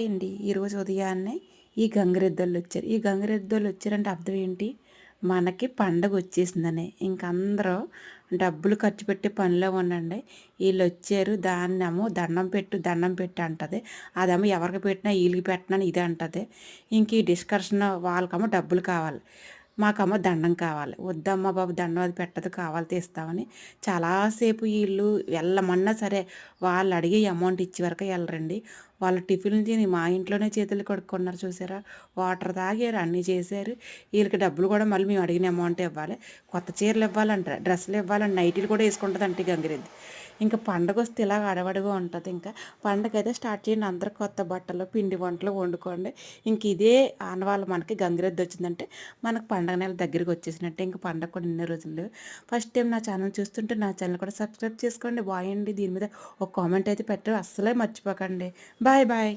ఏంటి ఈరోజు ఉదయాన్నే ఈ గంగిరెద్దులు వచ్చారు. ఈ గంగిరెద్దులు వచ్చారంటే అర్థం ఏంటి? మనకి పండగ వచ్చేసిందని. ఇంక అందరూ డబ్బులు ఖర్చు పెట్టే పనిలో ఉండండి. వీళ్ళు వచ్చారు దాన్నేమో దండం పెట్టు అంటది. అదేమో ఎవరికి పెట్టినా ఈళ్ళకి పెట్టనని ఇది అంటది. ఇంక ఈ డిస్కషన్ వాళ్ళకేమో డబ్బులు కావాలి. మాకేమో దండం కావాలి. వద్దమ్మా బాబు దండం అది పెట్టదు కావాలి తీస్తామని చాలాసేపు ఈళ్ళు వెళ్ళమన్నా సరే వాళ్ళు అడిగే అమౌంట్ ఇచ్చే వరకు వెళ్ళరండి. వాళ్ళు టిఫిన్‌లు తిని మా ఇంట్లోనే చేతులు కడుక్కున్నారు చూసారా? వాటర్ తాగారు, అన్నీ చేశారు. ఈళ్ళకి డబ్బులు కూడా మళ్ళీ మేము అడిగిన అమౌంటే ఇవ్వాలి. కొత్త చీరలు ఇవ్వాలంట, డ్రెస్సులు ఇవ్వాలంట, నైటీలు కూడా ఏసుకుంటదంట ఈ గంగిరెద్దు. ఇంక పండగొస్తే ఇలాగ హడావిడిగా ఉంటది ఇంకా. పండగైతే స్టార్ట్ చేయండి. అందరూ కొత్త బట్టలు, పిండి వంటలు వండుకోండి. ఇంక ఇదే ఆనవాళ్ళు మనకి గంగిరెద్దొచ్చిందంటే మనకు పండగ నెల దగ్గరికి వచ్చేసినట్టే. ఇంక పండగ కూడా ఎన్ని రోజులు. ఫస్ట్ టైం నా ఛానల్ చూస్తుంటే నా ఛానల్ కూడా సబ్స్క్రైబ్ చేసుకోండి. బాయ్ అండి. దీని మీద ఒక కామెంట్ అయితే పెట్టడం అస్సలే మర్చిపోకండి. Bye bye.